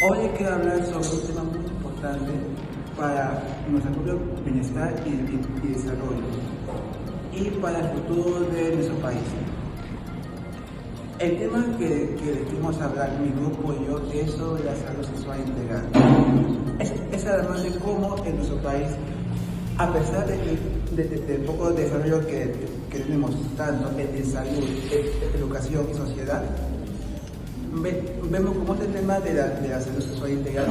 Hoy quiero hablar sobre un tema muy importante para nuestro propio bienestar y desarrollo y para el futuro de nuestro país. El tema que elegimos hablar mi grupo y yo es sobre la salud sexual integral. Es además de cómo en nuestro país, a pesar del poco desarrollo que tenemos tanto en salud, educación y sociedad, vemos como este tema de la salud sexual integral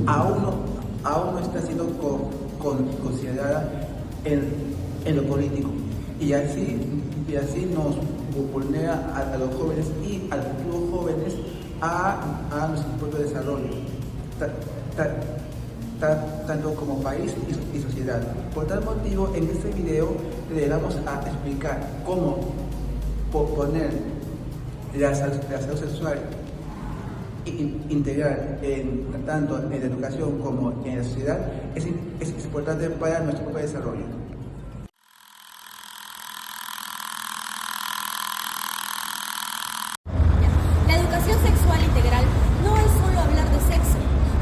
aún no está siendo considerada en lo político y así nos vulnera a los jóvenes y a los futuros jóvenes a nuestro propio desarrollo, tanto como país y sociedad. Por tal motivo, en este video le vamos a explicar cómo poner la salud sexual integral tanto en la educación como en la sociedad es importante para nuestro propio desarrollo. La educación sexual integral no es solo hablar de sexo,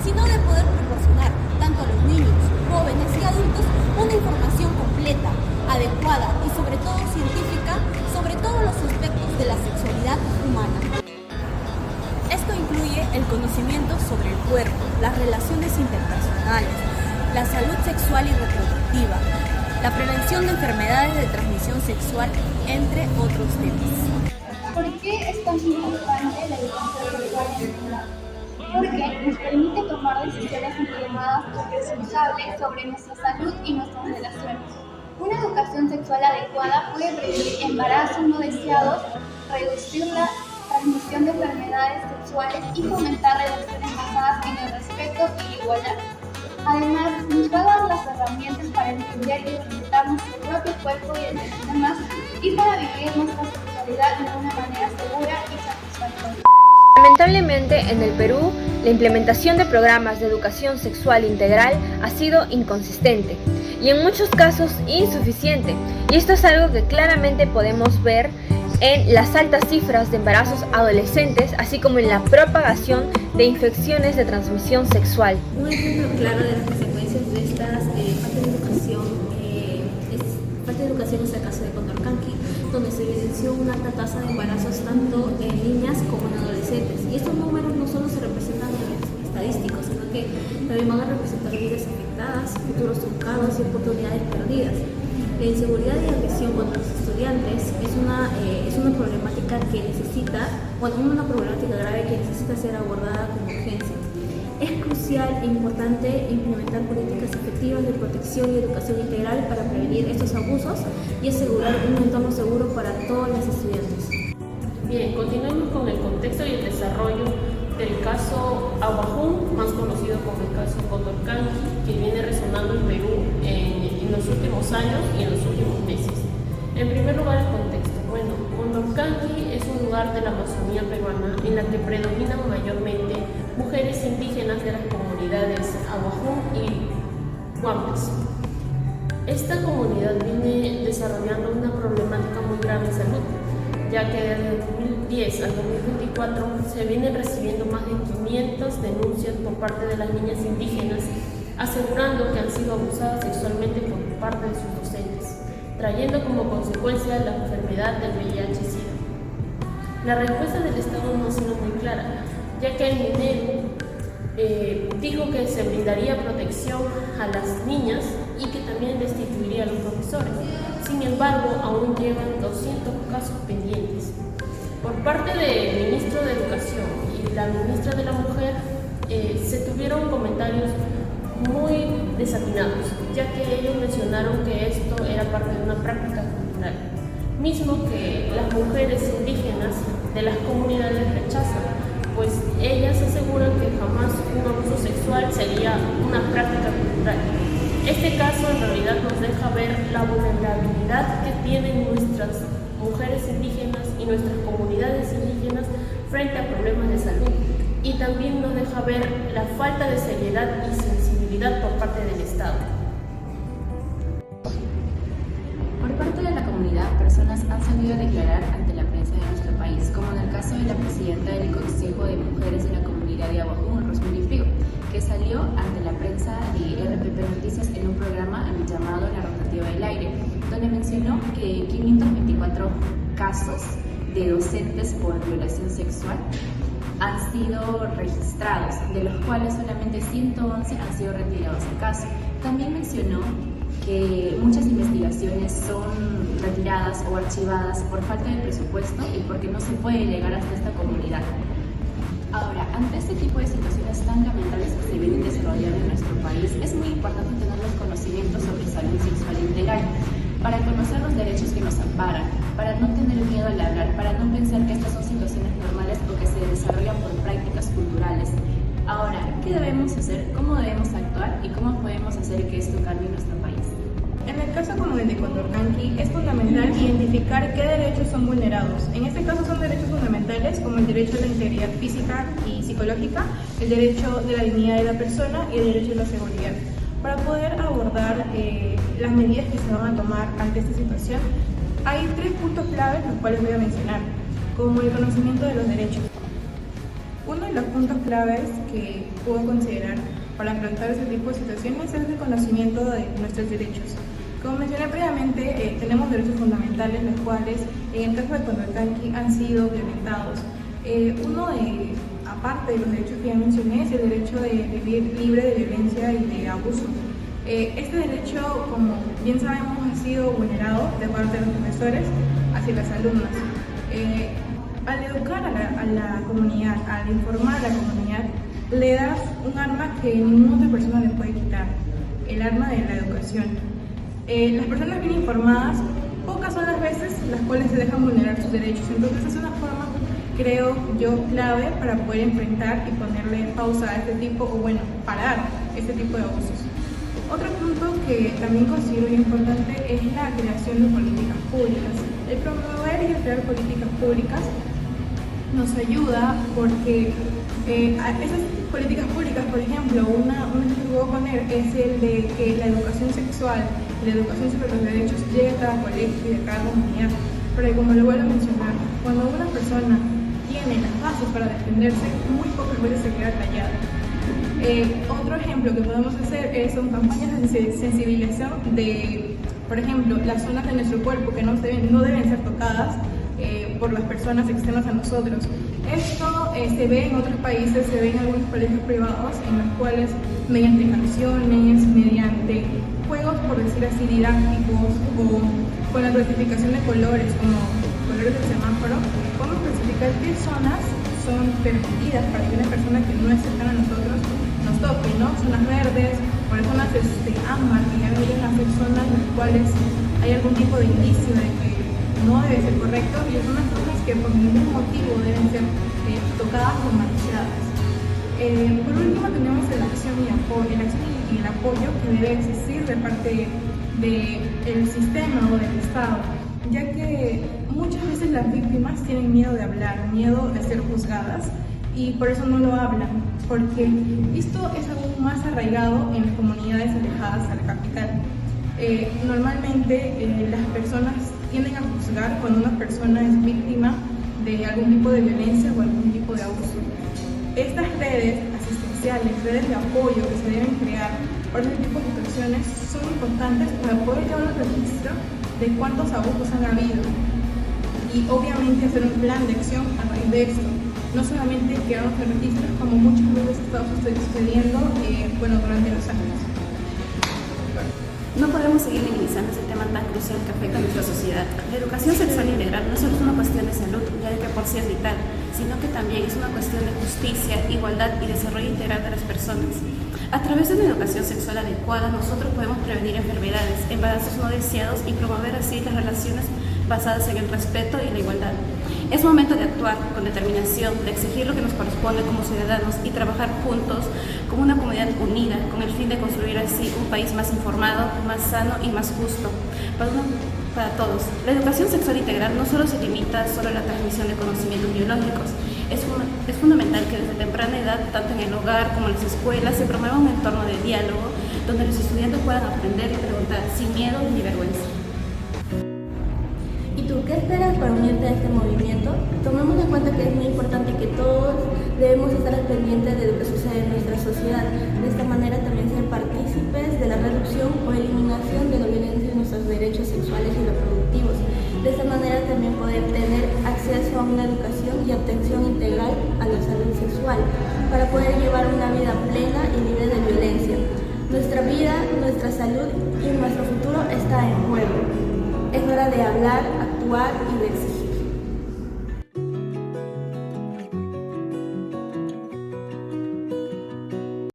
sino de poder proporcionar tanto a los niños, jóvenes y adultos una información completa, adecuada y sobre todo científica sobre todos los aspectos de la sexualidad humana. Esto incluye el conocimiento sobre el cuerpo, las relaciones interpersonales, la salud sexual y reproductiva, la prevención de enfermedades de transmisión sexual, entre otros temas. ¿Por qué es tan importante la educación sexual integral? Porque nos permite tomar decisiones informadas y responsables sobre nuestra salud y nuestras relaciones. Una educación sexual adecuada puede prevenir embarazos no deseados, reducir la transmisión de enfermedades sexuales y fomentar relaciones basadas en el respeto y la igualdad. Además, nos va a dar las herramientas para entender y respetar nuestro propio cuerpo y el de los demás y para vivir nuestra sexualidad de una manera segura y satisfactoria. Lamentablemente, en el Perú, la implementación de programas de educación sexual integral ha sido inconsistente y en muchos casos insuficiente, y esto es algo que claramente podemos ver en las altas cifras de embarazos adolescentes, así como en la propagación de infecciones de transmisión sexual. Un ejemplo claro de las consecuencias de estas falta de educación es el caso de Condorcanqui, donde se evidenció una alta tasa de embarazos tanto en niñas como en adolescentes. Y estos números no solo se representan en los estadísticos, sino que también van a representar vidas afectadas, futuros truncados y oportunidades perdidas. La inseguridad y agresión contra los estudiantes es una problemática que una problemática grave que necesita ser abordada con urgencia. Es crucial e importante implementar políticas efectivas de protección y educación integral para prevenir estos abusos y asegurar un entorno seguro para todos los estudiantes. Bien, continuemos con el contexto y el desarrollo del caso Aguajún, más conocido como el caso Condorcanqui, que viene resonando en Perú en los últimos años y en los últimos meses. En primer lugar, el contexto. Bueno, Condorcanqui es un lugar de la Amazonía peruana en la que predominan mayormente mujeres indígenas de las comunidades Aguajún y Huampes. Esta comunidad viene desarrollando una problemática muy grave de salud, ya que desde 2010 al 2024 se vienen recibiendo más de 500 denuncias por parte de las niñas indígenas asegurando que han sido abusadas sexualmente por parte de sus docentes, trayendo como consecuencia la enfermedad del VIH-Sida. La respuesta del Estado no ha sido muy clara, ya que el MINEDU dijo que se brindaría protección a las niñas y que también destituiría a los profesores. Sin embargo, aún llevan 200 casos pendientes. Por parte del ministro de Educación y la ministra de la Mujer se tuvieron comentarios muy desatinados, ya que ellos mencionaron que esto era parte de una práctica cultural, mismo que las mujeres indígenas de las comunidades rechazan, pues ellas aseguran que jamás un abuso sexual sería una práctica cultural. Este caso en realidad nos deja ver la vulnerabilidad que tienen nuestras mujeres indígenas y nuestras comunidades indígenas frente a problemas de salud, y también nos deja ver la falta de seriedad y sensibilidad por parte del Estado. Por parte de la comunidad, personas han salido a declarar ante la prensa de nuestro país, como en el caso de la presidenta del Consejo de Mujeres de la Comunidad de Aguajún, Rosemary Frío, salió ante la prensa de RPP Noticias en un programa llamado La Rotativa del Aire, donde mencionó que 524 casos de docentes por violación sexual han sido registrados, de los cuales solamente 111 han sido retirados de caso. También mencionó que muchas investigaciones son retiradas o archivadas por falta de presupuesto y porque no se puede llegar hasta esta comunidad. Ahora, ante este tipo de situaciones tan lamentables que se vienen desarrollando en nuestro país, es muy importante tener los conocimientos sobre salud sexual integral, para conocer los derechos que nos amparan, para no tener miedo al hablar, para no pensar que estas son situaciones normales o que se desarrollan por prácticas culturales. Ahora, ¿qué debemos hacer? ¿Cómo debemos actuar? ¿Y cómo podemos hacer que esto cambie en nuestro país? En el caso como el de Condorcanqui, es fundamental identificar qué derechos son vulnerados. En este caso son derechos fundamentales como el derecho a la integridad física y psicológica, el derecho de la dignidad de la persona y el derecho a la seguridad. Para poder abordar las medidas que se van a tomar ante esta situación, hay 3 puntos claves los cuales voy a mencionar, como el conocimiento de los derechos. Uno de los puntos claves que puedo considerar para afrontar este tipo de situaciones es el conocimiento de nuestros derechos. Como mencioné previamente, tenemos derechos fundamentales, los cuales en el caso de Condorcanqui han sido violentados. Aparte de los derechos que ya mencioné, es el derecho de vivir libre de violencia y de abuso. Este derecho, como bien sabemos, ha sido vulnerado de parte de los profesores hacia las alumnas. Al educar a la comunidad, al informar a la comunidad, le das un arma que ninguna otra persona le puede quitar, el arma de la educación. Las personas bien informadas, pocas son las veces las cuales se dejan vulnerar sus derechos, entonces es una forma, creo yo, clave para poder enfrentar y ponerle pausa a este tipo, o bueno, parar este tipo de abusos. Otro punto que también considero importante es la creación de políticas públicas. El promover y el crear políticas públicas nos ayuda porque esas políticas públicas, por ejemplo, un ejemplo que puedo poner es el de que la educación sexual y la educación sobre los derechos llegue a cada colegio y a cada comunidad. Pero como lo vuelvo a mencionar, cuando una persona tiene las bases para defenderse, muy pocas veces se queda callada. Otro ejemplo que podemos hacer son campañas de sensibilización de, por ejemplo, las zonas de nuestro cuerpo que no deben ser tocadas por las personas externas a nosotros. Esto se ve en otros países, se ve en algunos colegios privados en los cuales mediante canciones, mediante juegos, por decir así, didácticos o con la clasificación de colores, como colores del semáforo, podemos clasificar qué zonas son permitidas para que una persona que no es cercana a nosotros nos toque, ¿no? Zonas verdes, o zonas ámbar, que ya vienen a ser zonas en las cuales hay algún tipo de indicio de que no debe ser correcto, y son las zonas que por ningún motivo deben ser tocadas o manoseadas. Por último tenemos la acción y el apoyo que debe existir de parte del sistema o del Estado, ya que muchas veces las víctimas tienen miedo de hablar, miedo de ser juzgadas, y por eso no lo hablan, porque esto es aún más arraigado en las comunidades alejadas a la capital. Normalmente las personas tienden a juzgar cuando una persona es víctima de algún tipo de violencia o algún tipo de abuso. Estas redes asistenciales, redes de apoyo que se deben crear para este tipo de situaciones son importantes para poder llevar un registro de cuántos abusos han habido y obviamente hacer un plan de acción a raíz de esto. No solamente quedarnos en registros como muchas veces está sucediendo durante los años. No podemos seguir minimizando este tema tan crucial que afecta a nuestra sociedad. La educación sexual integral no solo es una cuestión de salud, ya de que por sí es vital, sino que también es una cuestión de justicia, igualdad y desarrollo integral de las personas. A través de una educación sexual adecuada, nosotros podemos prevenir enfermedades, embarazos no deseados y promover así las relaciones basadas en el respeto y la igualdad. Es momento de actuar con determinación, de exigir lo que nos corresponde como ciudadanos y trabajar juntos como una comunidad unida con el fin de construir así un país más informado, más sano y más justo para todos. La educación sexual integral no solo se limita solo a la transmisión de conocimientos biológicos. Es fundamental que desde temprana edad, tanto en el hogar como en las escuelas, se promueva un entorno de diálogo donde los estudiantes puedan aprender y preguntar sin miedo ni vergüenza. ¿Y tú qué esperas para unirte a este movimiento? Tomemos en cuenta que es muy importante que todos debemos estar al pendiente de lo que sucede en nuestra sociedad, de De esta manera también poder tener acceso a una educación y atención integral a la salud sexual para poder llevar una vida plena y libre de violencia. Nuestra vida, nuestra salud y nuestro futuro está en juego. Es hora de hablar, actuar y de exigir.